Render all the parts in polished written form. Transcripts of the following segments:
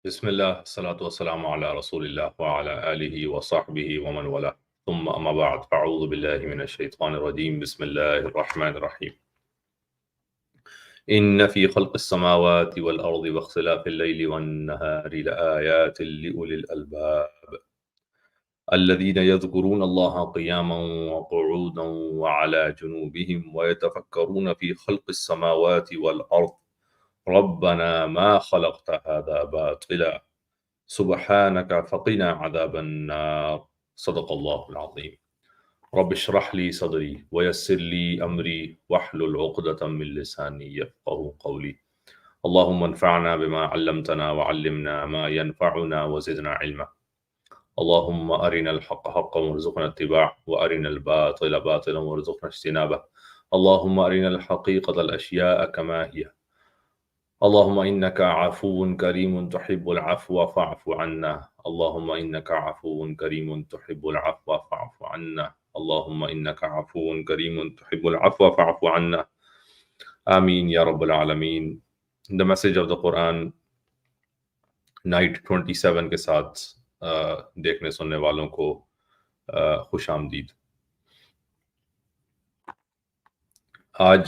بسم الله الصلاة والسلام على رسول الله وعلى آله وصحبه ومن والاه ثم أما بعد فأعوذ بالله من الشيطان الرجيم بسم الله الرحمن الرحيم إن في خلق السماوات والأرض واختلاف الليل والنهار لآيات لأولي الألباب الذين يذكرون الله قياما وقعودا وعلى جنوبهم ويتفكرون في خلق السماوات والأرض ربنا ما خلقت هذا باطلا سبحانك فقنا عذاب النار صدق الله العظيم رب اشرح لي صدري ويسر لي أمري واحلل عقدة من لساني يفقه قولي اللهم انفعنا بما علمتنا وعلمنا ما ينفعنا وزدنا علما اللهم أرنا الحق حقا وارزقنا اتباعه وأرنا الباطل باطلا وارزقنا اجتنابه اللهم أرنا الحقيقة الأشياء كما هي اللهم إنك عفو كريم تحب العفو فاعف عنا اللهم إنك عفو كريم تحب العفو فاعف عنا اللهم إنك عفو كريم تحب العفو فاعف عنا آمین یا رب العالمین. The message of the Quran night 27 کے ساتھ دیکھنے سننے والوں کو خوش آمدید. آج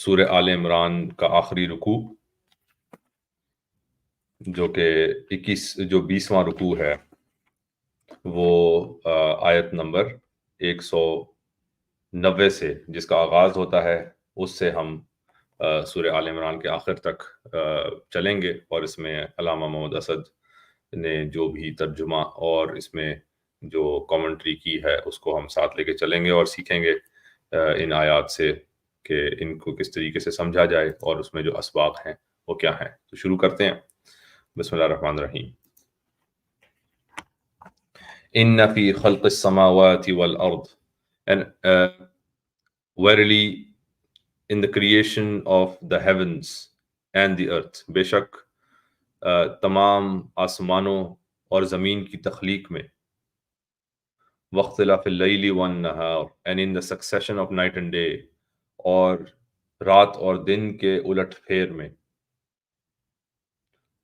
سورہ آل عمران کا آخری رکوع جو کہ 20واں رکوع ہے وہ آیت نمبر 190 سے جس کا آغاز ہوتا ہے اس سے ہم سورہ آل عمران کے آخر تک چلیں گے، اور اس میں علامہ محمد اسد نے جو بھی ترجمہ اور اس میں جو کامنٹری کی ہے اس کو ہم ساتھ لے کے چلیں گے اور سیکھیں گے ان آیات سے کہ ان کو کس طریقے سے سمجھا جائے اور اس میں جو اسباق ہیں وہ کیا ہیں. تو شروع کرتے ہیں. بسم اللہ الرحمن الرحیم. ان فی خلق السماوات والارض and verily in the creation of the heavens and the earth، بے شک تمام آسمانوں اور زمین کی تخلیق میں، واختلاف اللیل والنہار and in the succession of night and day، اور رات اور دن کے الٹ پھیر میں،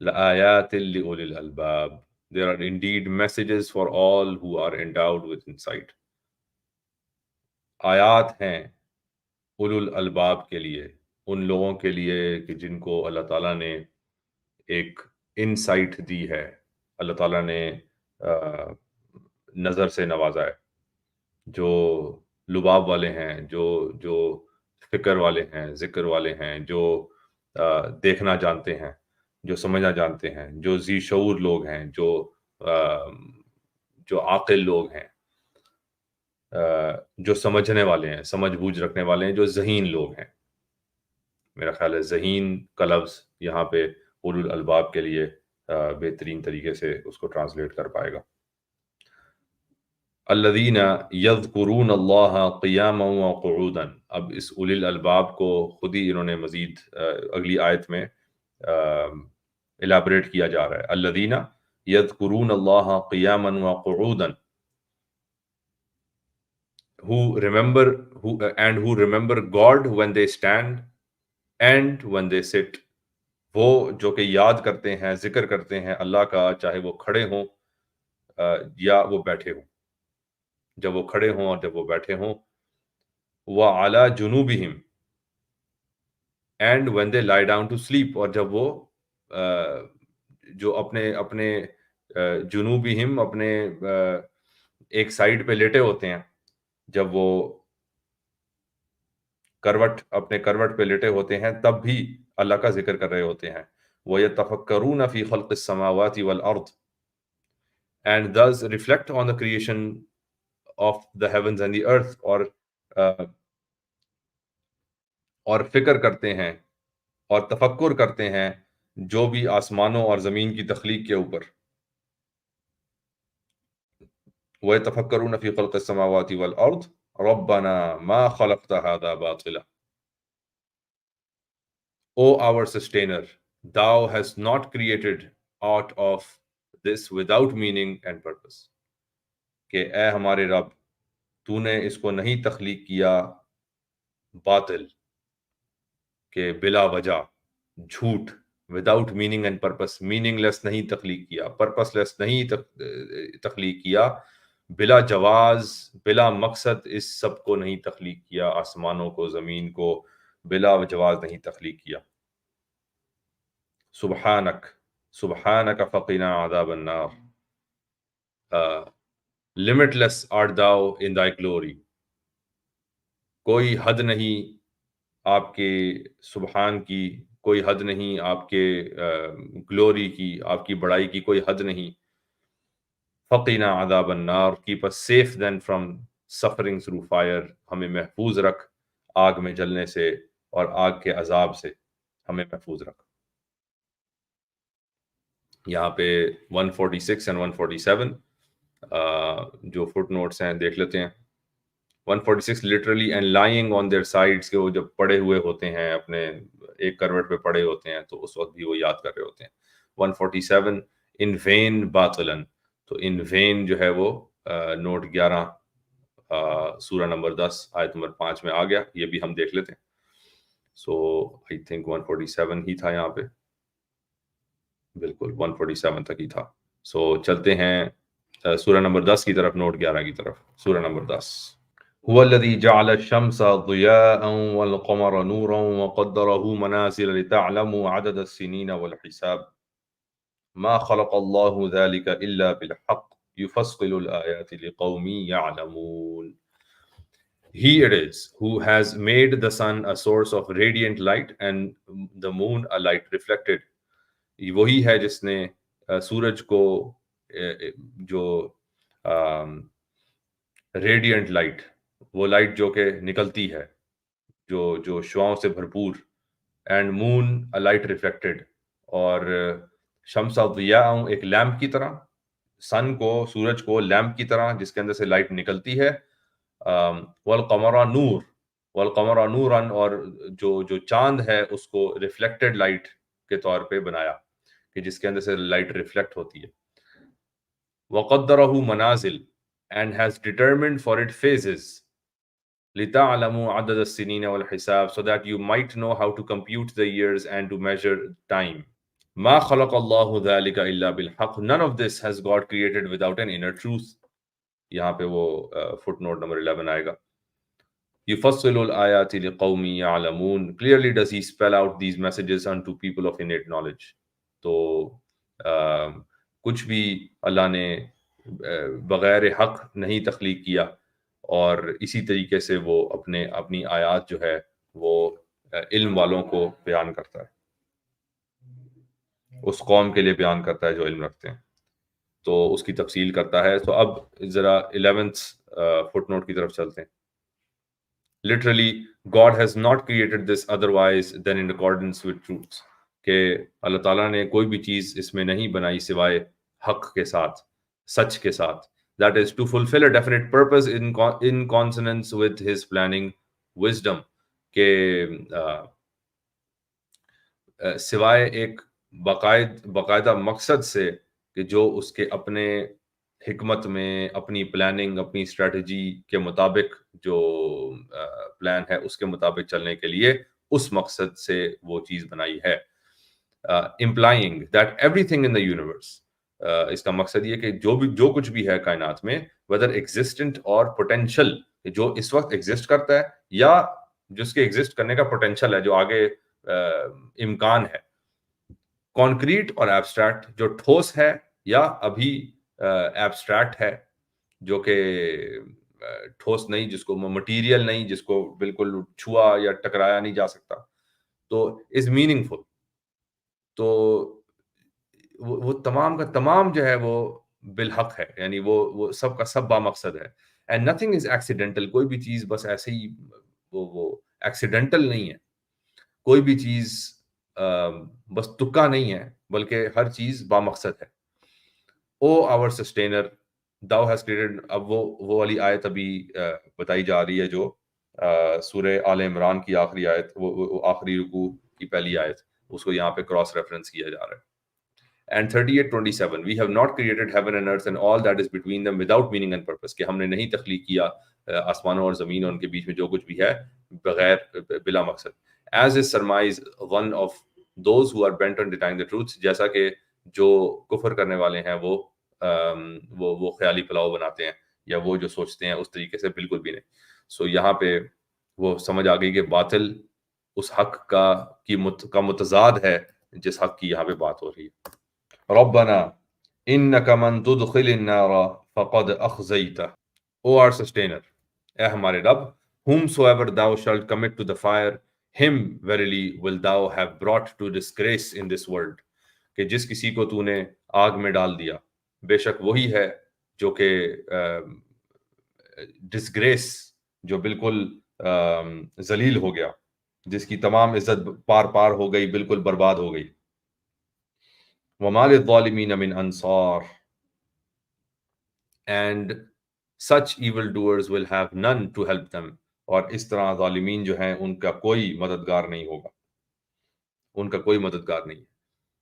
لآیات لأولی الالباب there are indeed messages for all who are endowed with insight. آیات ہیں اولو الالباب کے لیے، ان لوگوں کے لیے کہ جن کو اللہ تعالیٰ نے ایک انسائٹ دی ہے، اللہ تعالیٰ نے نظر سے نوازا ہے، جو لباب والے ہیں، جو فکر والے ہیں، ذکر والے ہیں، جو دیکھنا جانتے ہیں، جو سمجھنا جانتے ہیں، جو ذی شعور لوگ ہیں، جو عاقل لوگ ہیں، جو سمجھنے والے ہیں، سمجھ بوجھ رکھنے والے ہیں، جو ذہین لوگ ہیں. میرا خیال ہے ذہین کا لفظ یہاں پہ اولو الالباب کے لیے بہترین طریقے سے اس کو ٹرانسلیٹ کر پائے گا. الذین یذکرون اللہ قیاما وقعودا. اب اس اولی الالباب کو خود ہی انہوں نے مزید اگلی آیت میں الیبریٹ کیا جا رہا ہے. الذین یذکرون اللہ قیاما وقعودا، who remember God when they stand and when they sit. وہ جو کہ یاد کرتے ہیں، ذکر کرتے ہیں اللہ کا، چاہے وہ کھڑے ہوں یا وہ بیٹھے ہوں، جب وہ کھڑے ہوں اور جب وہ بیٹھے ہوں. وَعَلَى جُنُوبِهِمْ and when they lie down to sleep، اور جب وہ جو اپنے جنوبہم، اپنے ایک سائیڈ پہ لیٹے ہوتے ہیں، جب وہ اپنے کروٹ پہ لیٹے ہوتے ہیں تب بھی اللہ کا ذکر کر رہے ہوتے ہیں. وَيَتَفَكَّرُونَ فِي خَلْقِ السَّمَاوَاتِ وَالْأَرْضِ and thus reflect on the creation of the heavens and the earth، اور فکر کرتے ہیں اور تفکر کرتے ہیں جو بھی آسمانوں اور زمین کی تخلیق کے اوپر. وَيَتَفَكَّرُونَ فِي خَلْقِ السَّمَاوَاتِ وَالْأَرْضِ رَبَّنَا مَا خَلَقْتَ هَذَا بَاطِلًا. O our sustainer, thou hast not created aught of this without meaning and purpose. کہ اے ہمارے رب، تو نے اس کو نہیں تخلیق کیا باطل، کہ بلا وجہ، جھوٹ without meaning and purpose, meaningless نہیں تخلیق کیا، پرپس لیس نہیں تخلیق کیا، بلا جواز بلا مقصد اس سب کو نہیں تخلیق کیا، آسمانوں کو زمین کو بلا جواز نہیں تخلیق کیا. سبحانک سبحانک فقنا عذاب النار، limitless art thou in thy glory. کوئی حد نہیں آپ کے سبحان کی، کوئی حد نہیں آپ کے گلوری کی، آپ کی بڑائی کی کوئی حد نہیں. فقنا عذاب النار، keep us safe then from suffering through fire، ہمیں محفوظ رکھ آگ میں جلنے سے اور آگ کے عذاب سے ہمیں محفوظ رکھ. یہاں پہ 146 and 147 جو فٹ نوٹس ہیں دیکھ لیتے ہیں. 146 literally and lying on their sides، کہ وہ جب پڑے ہوئے ہوتے ہیں اپنے ایک کروٹ پہ پڑے ہوتے ہیں تو اس وقت بھی وہ یاد کر رہے ہوتے ہیں. 147 in vain باطلاً، تو in vain جو ہے وہ نوٹ 11 سورہ نمبر 10 آیت نمبر 5 میں آ گیا، یہ بھی ہم دیکھ لیتے ہیں. سو آئی تھنک 147 ہی تھا یہاں پہ، بالکل 147 تک ہی تھا. سو چلتے ہیں سورہ نمبر 10 کی طرف، نوٹ 11 کی طرف. سورہ نمبر 10. هو الذي جعل الشمس ضياء والقمر نورا وقدره منازل لتعلموا عدد السنين والحساب ما خلق الله ذلك إلا بالحق يفصل الآيات لقوم يعلمون. He it is who has made the sun a source of radiant light and the moon a light reflected. وہی ہے جس نے سورج کو جو ریڈینٹ لائٹ، وہ لائٹ جو کہ نکلتی ہے جو شعاؤں سے بھرپور، and moon a light reflected, اور شمس ضیاء ایک لیمپ کی طرح، سن کو، سورج کو لیمپ کی طرح جس کے اندر سے لائٹ نکلتی ہے. والقمر نور، والقمر نورا، اور جو چاند ہے اس کو ریفلیکٹڈ لائٹ کے طور پہ بنایا کہ جس کے اندر سے لائٹ ریفلیکٹ ہوتی ہے. وقدرہ منازل and has determined for it phases لِتَعْلَمُوا عَدَدَ السِّنِينَ وَالْحِسَابِ so that you might know how to compute the years and to measure time. مَا خَلَقَ اللَّهُ ذَلِكَ إِلَّا بِالْحَقِّ، none of this has God created without an inner truth. یہاں پہ وہ فٹ نوٹ نمبر 11 آئے گا. يُفَصِّلُ الْآيَاتِ لِقَوْمٍ يَعْلَمُونَ، clearly does he spell out these messages unto people of innate knowledge. تو کچھ بھی اللہ نے بغیر حق نہیں تخلیق کیا، اور اسی طریقے سے وہ اپنی آیات جو ہے وہ علم والوں کو بیان کرتا ہے، اس قوم کے لیے بیان کرتا ہے جو علم رکھتے ہیں، تو اس کی تفصیل کرتا ہے. تو اب ذرا 11th فٹ نوٹ کی طرف چلتے ہیں. Literally, God has not created this otherwise than in accordance with truth، کہ اللہ تعالیٰ نے کوئی بھی چیز اس میں نہیں بنائی سوائے حق کے ساتھ، سچ کے ساتھ. That is to fulfill a definite purpose in consonance with his planning wisdom، کہ سوائے ایک باقاعدہ مقصد سے کہ جو اس کے اپنے حکمت میں، اپنی پلاننگ، اپنی اسٹریٹجی کے مطابق جو پلان ہے اس کے مطابق چلنے کے لیے اس مقصد سے وہ چیز بنائی ہے. implying that everything in the universe، اس کا مقصد یہ کہ جو کچھ بھی ہے کائنات میں، whether existent or potential، جو اس وقت ایگزسٹ کرتا ہے یا جس کے ایگزسٹ کرنے کا پوٹینشل ہے، جو آگے امکان ہے، کانکریٹ اور ایبسٹریکٹ، جو ٹھوس ہے یا ابھی ایبسٹریکٹ ہے، جو کہ ٹھوس نہیں، جس کو مٹیریل نہیں، جس کو بالکل چھوا یا ٹکرایا نہیں جا سکتا، تو از میننگ فل. تو وہ تمام کا تمام جو ہے وہ بالحق ہے، یعنی وہ سب کا سب بامقصد ہے. اینڈ نتھنگ از ایکسیڈنٹل، کوئی بھی چیز بس ایسے ہی وہ ایکسیڈنٹل نہیں ہے، کوئی بھی چیز بس تکا نہیں ہے، بلکہ ہر چیز بامقصد ہے. او آور سسٹینر thou has created، اب وہ والی آیت ابھی بتائی جا رہی ہے جو سورہ آل عمران کی آخری آیت، وہ آخری رکوع کی پہلی آیت، اس کو یہاں پہ کراس ریفرنس کیا جا رہا ہے. And 38:27 we have not created heaven and earth and all that is between them without meaning and purpose، کہ ہم نے نہیں تخلیق کیا آسمانوں اور زمین اور ان کے بیچ میں جو کچھ بھی ہے بغیر بلا مقصد. As is surmise one of those who are bent on denying the truth, جیسا کہ جو کفر کرنے والے ہیں وہ خیالی پلاؤ بناتے ہیں یا وہ جو سوچتے ہیں اس طریقے سے بالکل بھی نہیں. سو یہاں پہ وہ سمجھ آ گئی کہ باطل اس حق کا متضاد ہے جس حق کی یہاں پہ بات ہو رہی ہے. ربنا انک من تدخل النار فقد اخزیتہ. O our sustainer, اے ہمارے رب, whomsoever thou shalt commit to the fire, him verily will thou have brought to disgrace in this world. کہ جس کسی کو تو نے آگ میں ڈال دیا بے شک وہی ہے جو کہ ڈسگریس، جو بالکل ذلیل ہو گیا، جس کی تمام عزت پار ہو گئی، بالکل برباد ہو گئی. وَمَا لِلظَّالِمِينَ مِنْ أَنصَارٍ and such evil doers will have none to help them. اور اس طرح ظالمین جو ہیں ان کا کوئی مددگار نہیں ہوگا، ان کا کوئی مددگار نہیں ہے.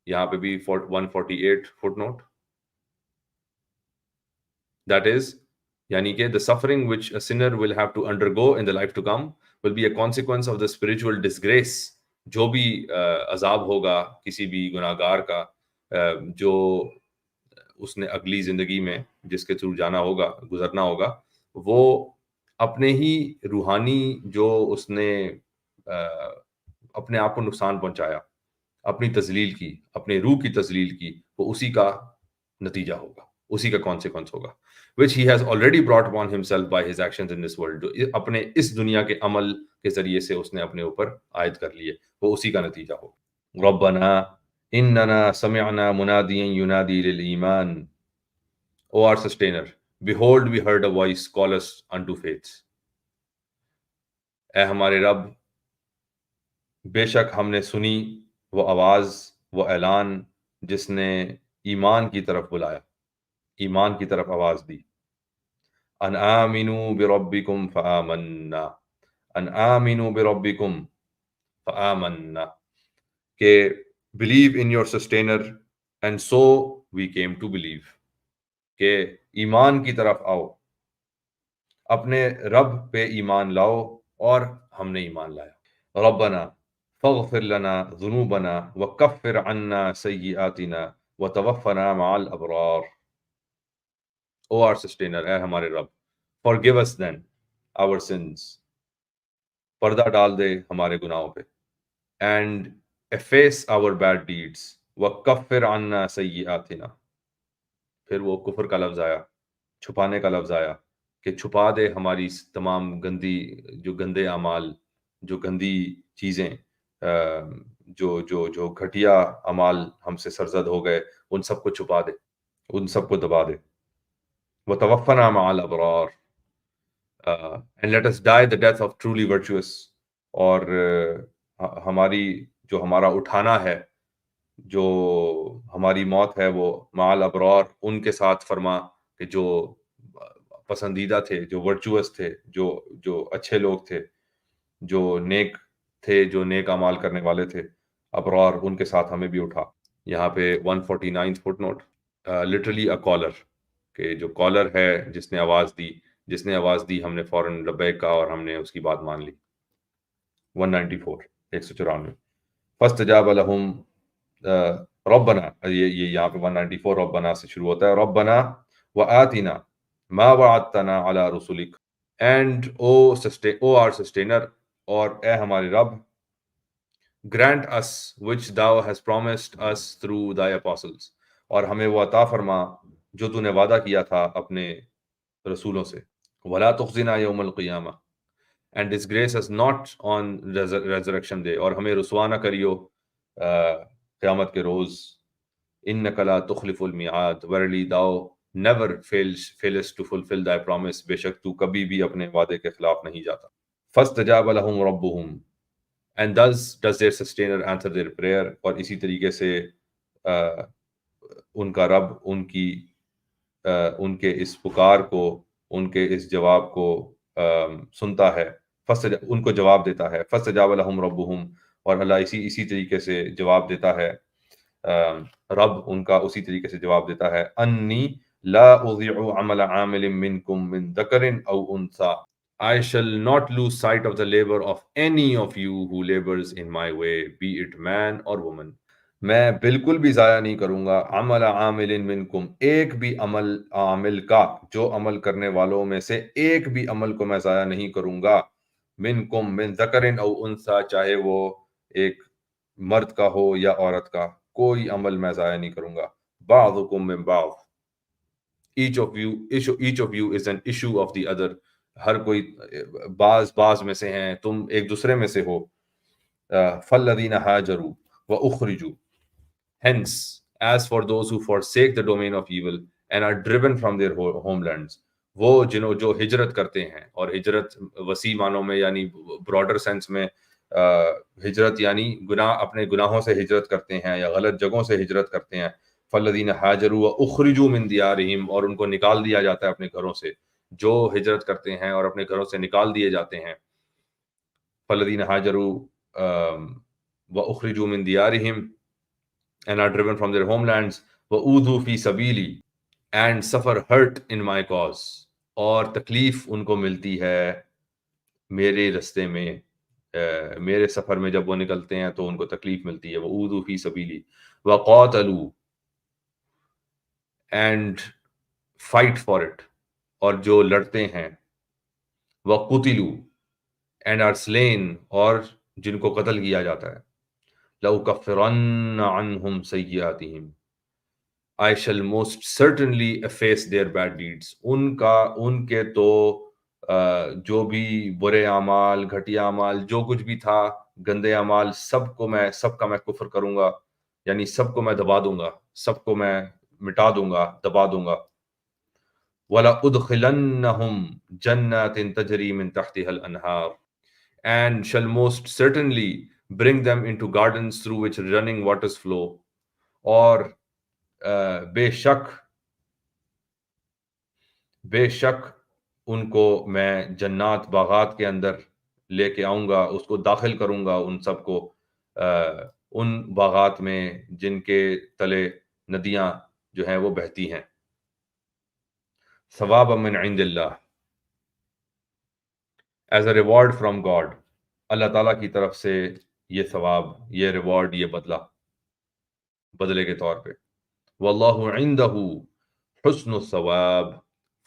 یہاں پہ بھی 148 فٹ نوٹ، that is یعنی کہ the suffering which a sinner will have to undergo in the life to come will be a consequence of the spiritual disgrace. جو بھی عذاب ہوگا کسی بھی گناہگار کا جو اس نے اگلی زندگی میں جس کے تھرو جانا ہوگا، گزرنا ہوگا، وہ اپنے ہی روحانی جو اس نے اپنے آپ کو نقصان پہنچایا، اپنی تذلیل کی، اپنے روح کی تذلیل کی، وہ اسی کا نتیجہ ہوگا، اسی کا کانسیکوینس ہوگا. which he has already brought upon himself by his actions in this world. جو اپنے اس دنیا کے عمل کے ذریعے سے اس نے اپنے اوپر عائد کر لیے، وہ اسی کا نتیجہ ہو. ربنا اننا سمعنا منادیا ینادی للایمان. O our sustainer, behold we heard a voice call us unto faith. اے ہمارے رب، بے شک ہم نے سنی وہ آواز، وہ اعلان جس نے ایمان کی طرف بلایا، ایمان کی طرف آواز دی. ان آمنوا بربکم فآمنا، ان آمنوا بربکم فآمنا، کہ believe in your sustainer and so we came to believe، کہ ایمان کی طرف آؤ، اپنے رب پہ ایمان لاؤ، اور ہم نے ایمان لایا. ربنا فاغفر لنا ذنوبنا وکفر عنا سیئاتنا وتوفنا مع الابرار. O our sustainer، اے ہمارے رب، forgive us then our sins، پردہ ڈال دے ہمارے گناہوں پہ، and efface our bad deeds، وکفر عنا سیئاتنا. پھر وہ کفر کا لفظ آیا، چھپانے کا لفظ آیا، کہ چھپا دے ہماری تمام گندی، جو گندے اعمال، جو گندی چیزیں، جو جو جو گھٹیا اعمال ہم سے سرزد ہو گئے، ان سب کو چھپا دے، ان سب کو دبا دے. وَتَوَفَّنَا مَعَ الْأَبْرَارِ and let us die the death of truly virtuous. اور ہماری جو ہمارا اٹھانا ہے، جو ہماری موت ہے، وہ مع الابرار، ان کے ساتھ فرما کہ جو پسندیدہ تھے، جو ورچوئس تھے، جو اچھے لوگ تھے، جو نیک تھے، جو نیک اعمال کرنے والے تھے، ابرار، ان کے ساتھ ہمیں بھی اٹھا. یہاں پہ 149 footnote, literally a caller, کہ جو کالر ہے جس نے آواز دی ہم نے فوراً لبیک کہا اور ہم نے اس کی بات مان لی. 194 194 فاستجاب لہم ربنا، یہ یہاں پہ 194 ربنا سے شروع ہوتا ہے. ربنا وآتنا ما وعدتنا علی رسولک، اینڈ او our sustainer، اور اے ہمارے رب، grant us which thou hast promised us through thy apostles، اور ہمیں وہ عطا فرما جو تو نے وعدہ کیا تھا اپنے رسولوں سے. ولا تخزنا یوم القیامہ and disgrace us not on resurrection day، اور ہمیں رسوا نہ کریو قیامت کے روز. انک لا تخلف المیعاد، verily thou never failest to fulfill thy promise، بے شک تو کبھی بھی اپنے وعدے کے خلاف نہیں جاتا. فاستجاب لهم ربهم and thus does their sustainer answer their prayer، اور اسی طریقے سے ان کا رب ان کے اس پکار کو، ان کے اس جواب کو سنتا ہے، ان کو جواب دیتا ہے. فاستجاب لهم ربهم، اور اللہ اسی طریقے سے جواب دیتا ہے، رب ان کا اسی طریقے سے جواب دیتا ہے. انی لا اضیع عمل عامل منکم من ذکر او انثی، I shall not lose sight of the labor of any of you who labors in my way, be it man or woman. میں بالکل بھی ضائع نہیں کروں گا عمل عامل منکم، ایک بھی عمل عامل کا، جو عمل کرنے والوں میں سے ایک بھی عمل کو میں ضائع نہیں کروں گا، منکم من ذکر او انثی، چاہے وہ ایک مرد کا ہو یا عورت کا، کوئی عمل میں ضائع نہیں کروں گا. بعضکم من بعض، each of you is an issue of the other، ہر کوئی بعض میں سے ہیں، تم ایک دوسرے میں سے ہو. فالذین ہاجروا واخرجوا، hence as for those who forsake the domain of evil and are driven from their homelands، وہ جو ہجرت کرتے ہیں، اور ہجرت وسیع معنوں میں یعنی براڈر سینس میں ہجرت یعنی گناہ، اپنے گناہوں سے ہجرت کرتے ہیں یا غلط جگہوں سے ہجرت کرتے ہیں. فالذین ہاجروا واخرجوا من دیارہم، اور ان کو نکال دیا جاتا ہے اپنے گھروں سے، جو ہجرت کرتے ہیں اور اپنے گھروں سے نکال دیے جاتے ہیں. فالذین ہاجروا واخرجوا من دیارہم and are driven from their homelands وَأُوذُوا فِي سَبِيلِي and suffer hurt in my cause، اور تکلیف ان کو ملتی ہے میرے رستے میں، میرے سفر میں جب وہ نکلتے ہیں تو ان کو تکلیف ملتی ہے. وَأُوذُوا فِي سَبِيلِي وَقَاتَلُوا and fight for it، اور جو لڑتے ہیں. وَقُتِلُوا and are slain، اور جن کو قتل کیا جاتا ہے. لَأُكَفِّرَنَّ عَنْهُمْ سَيِّئَاتِهِمْ I shall most certainly efface their bad deeds، ان کے تو جو بھی برے اعمال، گھٹیا اعمال، جو کچھ بھی تھا، گندے اعمال، سب کا میں کفر کروں گا، یعنی سب کو میں دبا دوں گا، سب کو میں مٹا دوں گا، دبا دوں گا. وَلَأُدْخِلَنَّهُمْ جَنَّاتٍ تَجْرِي مِن تَحْتِهَا الْأَنْهَارُ and shall most certainly bring them into gardens through which running waters flow، اور بے شک ان کو میں جنات، باغات کے اندر لے کے آؤں گا، اس کو داخل کروں گا ان سب کو ان باغات میں جن کے تلے ندیاں جو ہیں وہ بہتی ہیں. ثوابا من عند اللہ، as a reward from God, اللہ تعالیٰ کی طرف سے یہ ثواب، یہ ریوارڈ، یہ بدلے کے طور پہ. واللہ عنده حسن الثواب،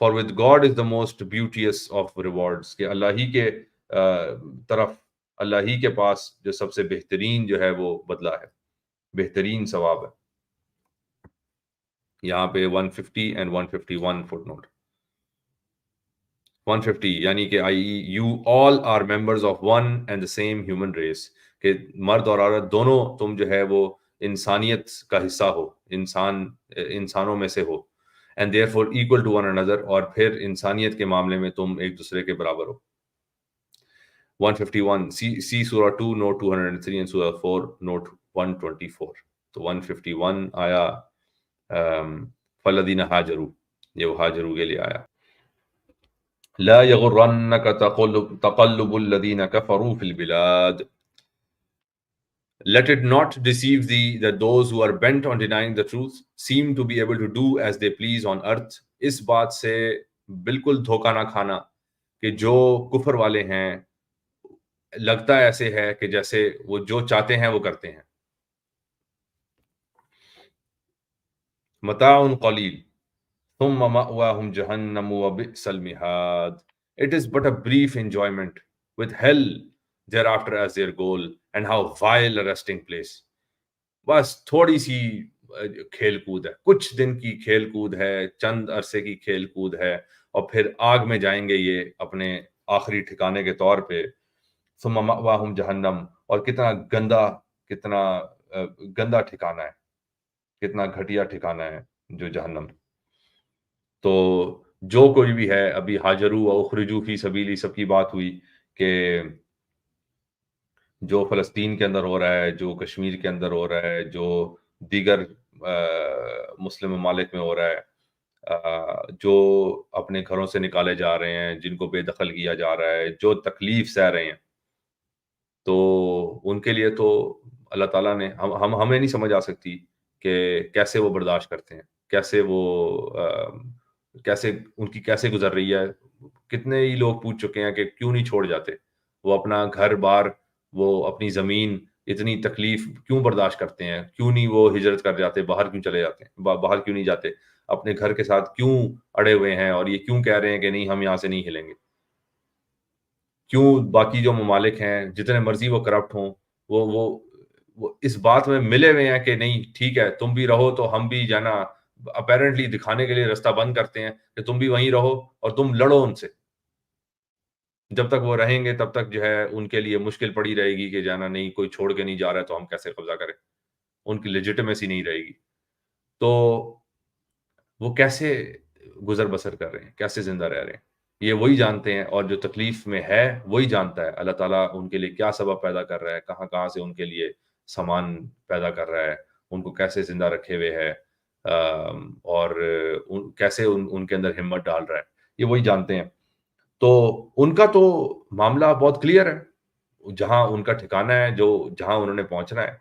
for with God is the most beauteous of rewards، کہ اللہ ہی کے طرف، اللہ ہی کے پاس جو سب سے بہترین جو ہے وہ بدلہ ہے، بہترین ثواب ہے. یہاں پہ 150 and 151 فٹ نوٹ. 150 یعنی کہ you all are members of one and the same human race, کہ مرد اور عورت دونوں تم جو ہے وہ انسانیت کا حصہ ہو، انسانوں میں سے ہو. And therefore equal to one another، اور پھر انسانیت کے معاملے میں تم ایک دوسرے کے برابر ہو. 151 سی سورہ 2 نوٹ 203 اینڈ سورہ 4 نوٹ 124. تو 151 آیا فالذین ہاجروا، یہ وہ ہاجروا کے لیے آیا. لا يغرنك تقلب الذين كفروا في البلاد، let it not deceive thee that those who are bent on denying the truth seem to be able to do as they please on earth. اس بات سے بالکل دھوکہ نہ کھانا کہ جو کفر والے ہیں لگتا ایسے ہے کہ جیسے وہ جو چاہتے ہیں وہ کرتے ہیں. متاع قلیل ثم مأواہم جہنم وبئس المہاد، it is but a brief enjoyment with hell thereafter as their goal and how vile a resting place. بس تھوڑی سی کھیل کود ہے، کچھ دن کی کھیل کود ہے، چند عرصے کی کھیل کود ہے، اور پھر آگ میں جائیں گے یہ اپنے آخری ٹھکانے کے طور پہ. ثم مأواہم جہنم، اور کتنا گندا ٹھکانہ ہے، کتنا گھٹیا ٹھکانہ ہے جو جہنم. تو جو کوئی بھی ہے، ابھی ہاجروا و اخرجوا فی سبیلی سب کی بات ہوئی، کہ جو فلسطین کے اندر ہو رہا ہے، جو کشمیر کے اندر ہو رہا ہے، جو دیگر مسلم ممالک میں ہو رہا ہے، جو اپنے گھروں سے نکالے جا رہے ہیں، جن کو بے دخل کیا جا رہا ہے، جو تکلیف سہ رہے ہیں، تو ان کے لیے تو اللہ تعالیٰ نے ہمیں نہیں سمجھ آ سکتی کہ کیسے وہ برداشت کرتے ہیں، کیسے وہ کیسے ان کی کیسے گزر رہی ہے. کتنے ہی لوگ پوچھ چکے ہیں کہ کیوں نہیں چھوڑ جاتے وہ اپنا گھر بار، وہ اپنی زمین، اتنی تکلیف کیوں برداشت کرتے ہیں؟ کیوں نہیں وہ ہجرت کر جاتے؟ باہر کیوں چلے جاتے ہیں؟ باہر کیوں نہیں جاتے؟ اپنے گھر کے ساتھ کیوں اڑے ہوئے ہیں؟ اور یہ کیوں کہہ رہے ہیں کہ نہیں ہم یہاں سے نہیں ہلیں گے؟ کیوں باقی جو ممالک ہیں جتنے مرضی وہ کرپٹ ہوں، وہ اس بات میں ملے ہوئے ہیں کہ نہیں ٹھیک ہے تم بھی رہو تو ہم بھی جانا اپیرنٹلی دکھانے کے لیے رستہ بند کرتے ہیں کہ تم بھی وہیں رہو اور تم لڑو ان سے. جب تک وہ رہیں گے تب تک جو ہے ان کے لیے مشکل پڑی رہے گی کہ جانا نہیں، کوئی چھوڑ کے نہیں جا رہا ہے تو ہم کیسے قبضہ کریں. ان کی لیجیٹمیسی نہیں رہے گی. تو وہ کیسے گزر بسر کر رہے ہیں، کیسے زندہ رہ رہے ہیں، یہ وہی جانتے ہیں. اور جو تکلیف میں ہے وہی جانتا ہے اللہ تعالیٰ ان کے لیے کیا سبب پیدا کر رہا ہے، کہاں کہاں سے ان کے لیے سامان پیدا کر رہا ہے، ان کو کیسے زندہ رکھے ہوئے ہے، اور کیسے ان کے اندر ہمت ڈال رہا ہے، یہ وہی جانتے ہیں. تو ان کا تو معاملہ بہت کلیئر ہے، جہاں ان کا ٹھکانہ ہے، جہاں انہوں نے پہنچنا ہے.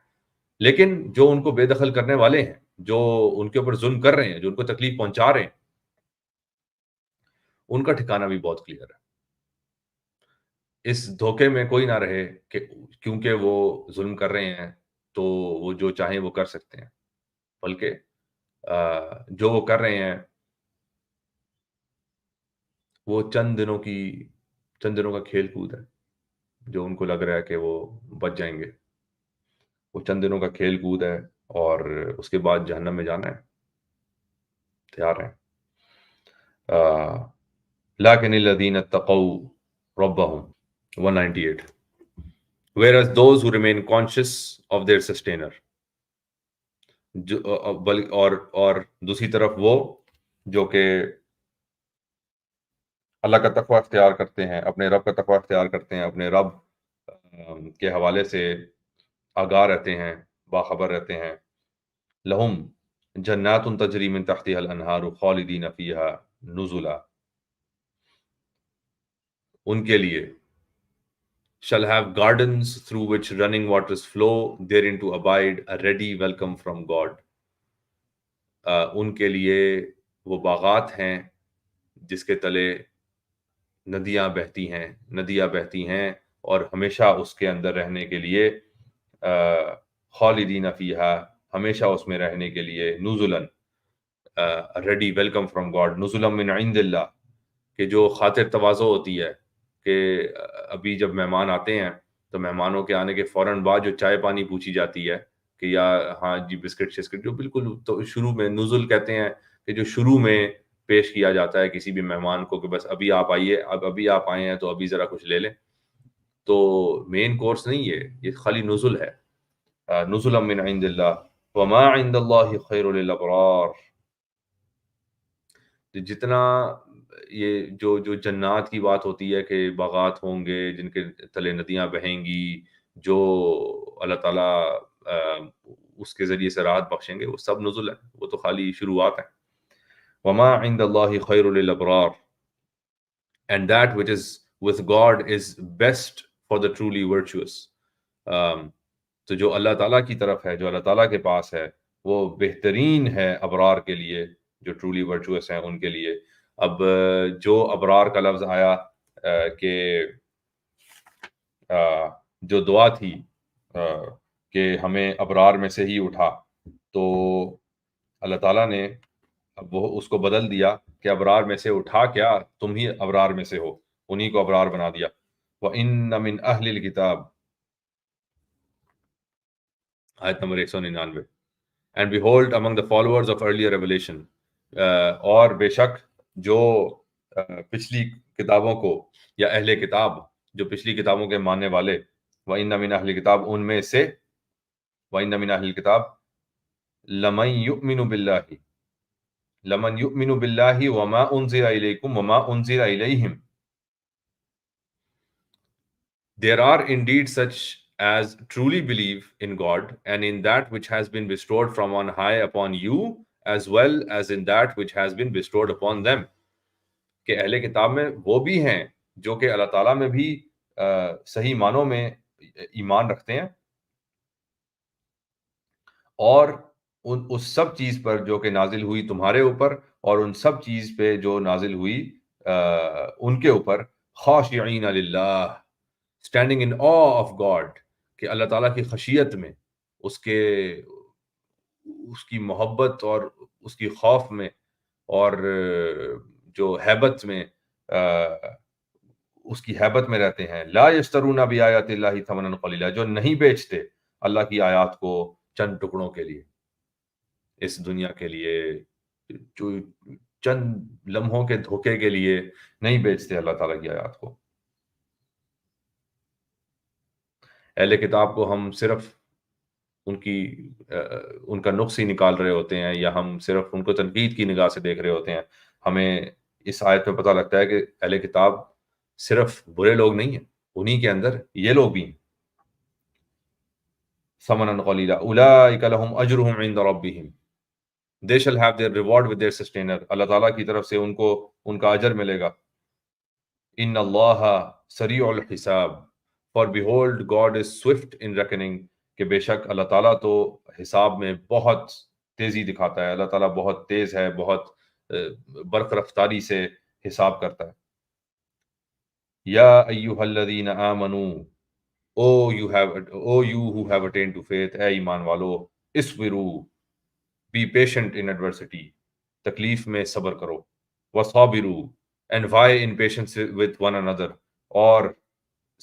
لیکن جو ان کو بے دخل کرنے والے ہیں، جو ان کے اوپر ظلم کر رہے ہیں، جو ان کو تکلیف پہنچا رہے ہیں، ان کا ٹھکانہ بھی بہت کلیئر ہے. اس دھوکے میں کوئی نہ رہے کہ کیونکہ وہ ظلم کر رہے ہیں تو وہ جو چاہیں وہ کر سکتے ہیں. بلکہ جو وہ کر رہے ہیں وہ چند دنوں کا کھیل کود ہے. جو ان کو لگ رہا ہے کہ وہ بچ جائیں گے، وہ چند دنوں کا کھیل کود ہے، اور اس کے بعد جہنم میں جانا ہے، تیار ہیں. لیکن الذین اتقوا ربهم 198. Whereas those who remain conscious of their sustainer. اور دوسری طرف وہ جو کہ اللہ کا تقوی اختیار کرتے ہیں، اپنے رب کا تقوی اختیار کرتے ہیں، اپنے رب کے حوالے سے آگاہ رہتے ہیں، باخبر رہتے ہیں. لہم جنات تجری من تحتها الانہار خالدین فیہا نزلا. ان کے لیے shall have gardens through which running waters flow, therein to abide, a ready welcome from God. ان کے لیے وہ باغات ہیں جس کے تلے ندیاں بہتی ہیں اور ہمیشہ اس کے اندر رہنے کے لیے، خالدین فیہا، ہمیشہ اس میں رہنے کے لیے، نزلا، ریڈی ویلکم فرام گاڈ، نزلا من عند اللہ، کہ جو خاطر تواضع ہوتی ہے کہ ابھی جب مہمان آتے ہیں تو مہمانوں کے آنے کے فوراً بعد جو چائے پانی پوچھی جاتی ہے کہ یا ہاں جی بسکٹ شسکٹ، جو بالکل تو شروع میں نزل کہتے ہیں کہ جو شروع میں پیش کیا جاتا ہے کسی بھی مہمان کو کہ بس ابھی آپ آئیے، ابھی آپ آئے ہیں تو ابھی ذرا کچھ لے لیں. تو مین کورس نہیں ہے، یہ خالی نزل ہے. نزلا من عند اللہ وما عند اللہ خیر للابرار. جتنا یہ جو جنات کی بات ہوتی ہے کہ باغات ہوں گے جن کے تلے ندیاں بہیں گی، جو اللہ تعالیٰ اس کے ذریعے سے راحت بخشیں گے، وہ سب نزل ہے، وہ تو خالی شروعات ہیں. وما عند اللہ خیر للابرار and that which is with God is best for the truly virtuous. تو جو اللہ تعالیٰ کی طرف ہے، جو اللہ تعالیٰ کے پاس ہے، وہ بہترین ہے ابرار کے لیے، جو ٹرولی ورچوئس ہیں ان کے لیے. اب جو ابرار کا لفظ آیا کہ جو دعا تھی کہ ہمیں ابرار میں سے ہی اٹھا، تو اللہ تعالیٰ نے اب وہ اس کو بدل دیا کہ ابرار میں سے اٹھا کیا، تم ہی ابرار میں سے ہو، انہی کو ابرار بنا دیا. وَإِنَّ مِنْ أَهْلِ الْكِتَابِ، آیت number 199. And behold among the followers of earlier revelation، اور بے شک جو پچھلی کتابوں کو، یا اہل کتاب جو پچھلی کتابوں کے ماننے والے، وَإِنَّ مِنْ أَهْلِ الْكِتَابِ، ان میں سے، وَإِنَّ مِنْ أَهْلِ الْكِتَابِ لَمَنْ يُؤْمِنُ بِاللَّهِ، لَمَنْ يُؤْمِنُ بِاللَّهِ وَمَا أُنزِلَ إِلَيْكُمْ وَمَا أُنزِلَ إِلَيْهِمْ. There are indeed such as truly believe in God and in that which has been bestowed from on high upon you, as well as in that which has been bestowed upon them. کہ اہل کتاب میں وہ بھی ہیں جو کہ اللہ تعالیٰ میں بھی صحیح معنوں میں ایمان رکھتے ہیں، اور اس سب چیز پر جو کہ نازل ہوئی تمہارے اوپر، اور ان سب چیز پہ جو نازل ہوئی ان کے اوپر، خاشعین للہ، standing in awe of God, کہ اللہ تعالیٰ کی خشیت میں، اس کے اس کی محبت اور اس کی خوف میں، اور جو ہیبت میں، اس کی ہیبت میں رہتے ہیں. لا یشترون بآیات اللہ ثمنا قلیلا، جو نہیں بیچتے اللہ کی آیات کو چند ٹکڑوں کے لیے، اس دنیا کے لیے، جو چند لمحوں کے دھوکے کے لیے نہیں بیچتے اللہ تعالیٰ کی آیات کو. اہل کتاب کو ہم صرف ان کی ان کا نقص ہی نکال رہے ہوتے ہیں، یا ہم صرف ان کو تنقید کی نگاہ سے دیکھ رہے ہوتے ہیں. ہمیں اس آیت میں پتہ لگتا ہے کہ اہل کتاب صرف برے لوگ نہیں ہیں، انہی کے اندر یہ لوگ بھی ہیں. ثمنا قلیلا اولئک لهم اجرهم عند ربهم، they shall have their reward with their sustainer، اللہ تعالیٰ کی طرف سے ان کو ان کا اجر ملے گا. ان اللہ سریع الحساب، for behold God is swift in reckoning، کہ بے شک اللہ تعالیٰ تو حساب میں بہت تیزی دکھاتا ہے، اللہ تعالیٰ بہت تیز ہے، بہت برق رفتاری سے حساب کرتا ہے. یا ایہا الذین آمنوا، او you who have attained to faith، اے ایمان والو، اصبروا، be patient in adversity، تکلیف میں صبر کرو. وصابروا، and vie in patience with one another، اور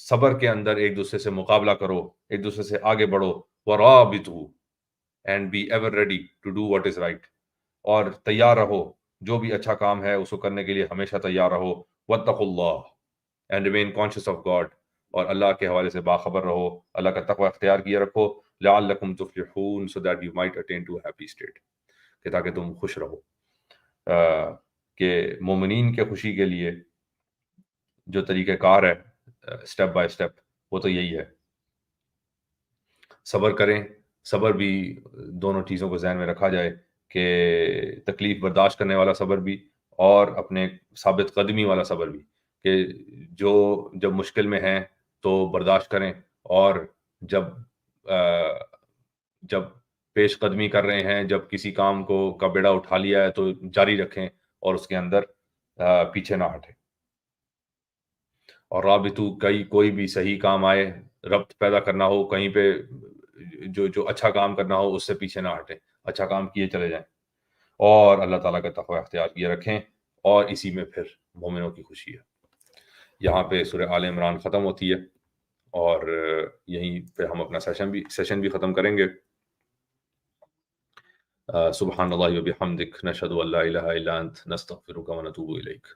صبر کے اندر ایک دوسرے سے مقابلہ کرو، ایک دوسرے سے آگے بڑھو. ورابطوا، and be ever ready to do what is right، اور تیار رہو، جو بھی اچھا کام ہے اس کو کرنے کے لیے ہمیشہ تیار رہو. واتقوا اللہ، and remain conscious of God، اور اللہ کے حوالے سے باخبر رہو، اللہ کا تقوی اختیار کیے رکھو. لعلکم تفلحون، so that you might attain to a happy state، کہ تاکہ تم خوش رہو. کہ مومنین کے خوشی کے لیے جو طریقہ کار ہے اسٹیپ بائی اسٹیپ، وہ تو یہی ہے. صبر کریں. صبر بھی دونوں چیزوں کو ذہن میں رکھا جائے، کہ تکلیف برداشت کرنے والا صبر بھی، اور اپنے ثابت قدمی والا صبر بھی، کہ جب مشکل میں ہیں تو برداشت کریں، اور جب پیش قدمی کر رہے ہیں، جب کسی کام کا بیڑا اٹھا لیا ہے تو جاری رکھیں، اور اس کے اندر پیچھے نہ ہٹیں. اور رابطو، کوئی بھی صحیح کام آئے، ربط پیدا کرنا ہو کہیں پہ، جو اچھا کام کرنا ہو اس سے پیچھے نہ ہٹیں، اچھا کام کیے چلے جائیں، اور اللہ تعالیٰ کا تقوی اختیار کیے رکھیں، اور اسی میں پھر مومنوں کی خوشی ہے. یہاں پہ سورہ آل عمران ختم ہوتی ہے، اور یہیں پہ ہم اپنا سیشن بھی ختم کریں گے. سبحان اللہ و بحمدک، نشہد ان لا الہ الا انت، نستغفرک و نتوب الیک.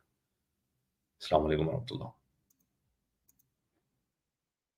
السلام علیکم و رحمۃ اللہ.